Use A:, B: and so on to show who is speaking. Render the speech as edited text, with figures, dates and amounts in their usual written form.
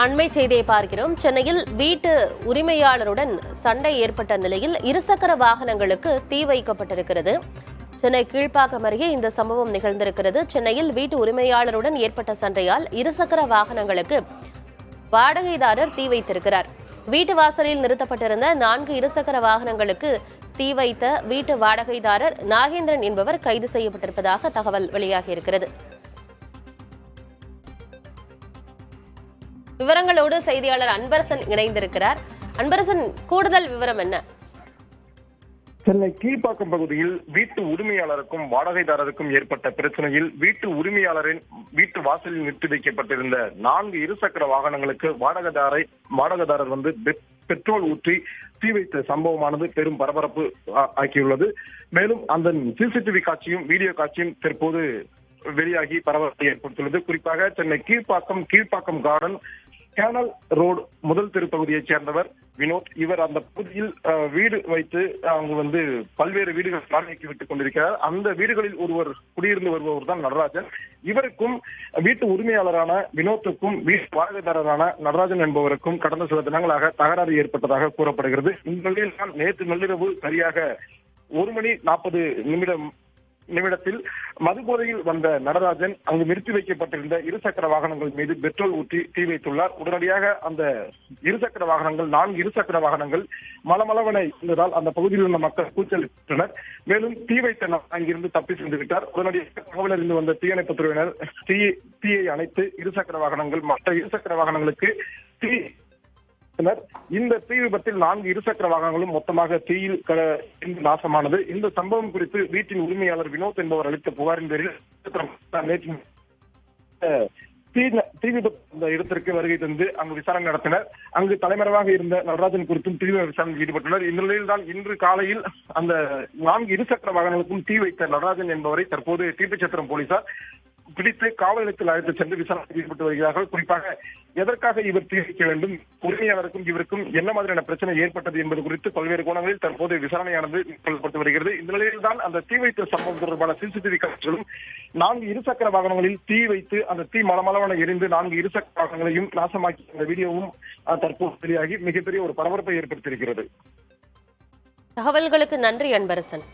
A: அண்மை செய்தியை பார்க்கிறோம். சென்னையில் வீட்டு உரிமையாளருடன் சண்டை ஏற்பட்ட நிலையில் இருசக்கர வாகனங்களுக்கு தீ வைக்கப்பட்டிருக்கிறது. சென்னை கீழ்ப்பாக்கம் அருகே இந்த சம்பவம் நிகழ்ந்திருக்கிறது. சென்னையில் வீட்டு உரிமையாளருடன் ஏற்பட்ட சண்டையால் இருசக்கர வாகனங்களுக்கு வாடகைதாரர் தீ வைத்திருக்கிறார். வீட்டு வாசலில் நிறுத்தப்பட்டிருந்த 4 இருசக்கர வாகனங்களுக்கு தீ வைத்த வீட்டு வாடகைதாரர் நாகேந்திரன் என்பவர் கைது செய்யப்பட்டிருப்பதாக தகவல் வெளியாகியிருக்கிறது. விவரங்களோடு செய்தியாளர் அன்பரசன் இணைந்திருக்கிறார். அன்பரசன், கூடுதல் விவரம் என்ன?
B: சென்னை கீழ்ப்பாக்கம் பகுதியில் வீட்டு உரிமையாளருக்கும் வாடகைதாரருக்கும் ஏற்பட்ட பிரச்சனையில் வீட்டு உரிமையாளரின் வீட்டு வாசலில் நிறுத்தி வைக்கப்பட்டிருந்த 4 இருசக்கர வாகனங்களுக்கு வாடகைதாரர் பெட்ரோல் ஊற்றி தீ வைத்த சம்பவமானது பெரும் பரபரப்பு ஆக்கியுள்ளது. மேலும் அந்த சிசிடிவி காட்சியும் வீடியோ காட்சியும் தற்போது வெளியாகி பரபரப்பை ஏற்படுத்தியுள்ளது. குறிப்பாக Chennai Kilpauk garden canal road முதல் தெருப்பகுதியைச் சேர்ந்தவர் வினோத். இவர் அந்த பகுதியில் வீடு வைத்து அங்கு பல்வேறு வீடுகள் வாடகைக்கு விட்டுக் கொண்டிருக்கிறார். அந்த வீடுகளில் ஒருவர் குடியிருந்து வருபவர் தான் நடராஜன். இவருக்கும் வீட்டு உரிமையாளரான வினோத்துக்கும் வீட்டு வாடகைதாரரான நடராஜன் என்பவருக்கும் கடந்த சில தினங்களாக தகராறு ஏற்பட்டதாக கூறப்படுகிறது. இந்த நிலையில் தான் நேற்று நள்ளிரவு சரியாக 1:40 நிமிடத்தில் மதுபோதையில் வந்த நடராஜன் அங்கு நிறுத்தி வைக்கப்பட்டிருந்த இருசக்கர வாகனங்கள் மீது பெட்ரோல் ஊற்றி தீ வைத்துள்ளார். உடனடியாக அந்த இருசக்கர வாகனங்கள் 4 இருசக்கர வாகனங்கள் மளமளவென இருந்ததால் அந்த பகுதியில் உள்ள மக்கள் கூச்சலிட்டனர். மேலும் தீ வைத்த அங்கிருந்து தப்பி சென்று விட்டார். உடனடியாக தகவல் அறிந்து வந்த தீயணைப்புத் துறையினர் தீயை அணைத்து மற்ற இருசக்கர வாகனங்களுக்கு தீ. இந்த தீ விபத்தில் 4 இருசக்கர வாகனங்களும் மொத்தமாக தீயில் நாசமானது. இந்த சம்பவம் குறித்து வீட்டின் உரிமையாளர் வினோத் என்பவர் அளித்த புகாரின் பேரில் தீ விபத்து இடத்திற்கு வருகை தந்து அங்கு விசாரணை நடத்தினர். அங்கு தலைமறைவாக இருந்த நடராஜன் குறித்தும் தீவிர விசாரணையில் ஈடுபட்டுள்ளனர். இந்த நிலையில் தான் இன்று காலையில் அந்த 4 இருசக்கர வாகனங்களுக்கும் தீ வைத்த நடராஜன் என்பவரை தற்போது தீர்ப்புச்சத்திரம் போலீசார் பிடித்து காவல் நிலையத்தில் அழைத்து சென்று விசாரணையில் ஈடுபட்டு வருகிறார்கள். குறிப்பாக எதற்காக இவர் தீ வைக்க வேண்டும், உரிமையாளருக்கும் இவருக்கும் என்ன மாதிரியான பிரச்சனை ஏற்பட்டது என்பது குறித்து பல்வேறு கோணங்களில் தற்போது விசாரணையானது மேற்கொள்ளப்பட்டு வருகிறது. இந்த நிலையில் தான் அந்த தீ வைத்த சம்பவம் தொடர்பான சிசிடிவி காட்சிகளும் 4 இருசக்கர வாகனங்களில் தீ வைத்து அந்த தீ மளமளவென எரிந்து 4 இருசக்கர வாகனங்களையும் நாசமாக்கி அந்த வீடியோவும் தற்போது வெளியாகி மிகப்பெரிய ஒரு பரபரப்பை ஏற்படுத்தியிருக்கிறது.
A: தகவல்களுக்கு நன்றி அன்பரசன்.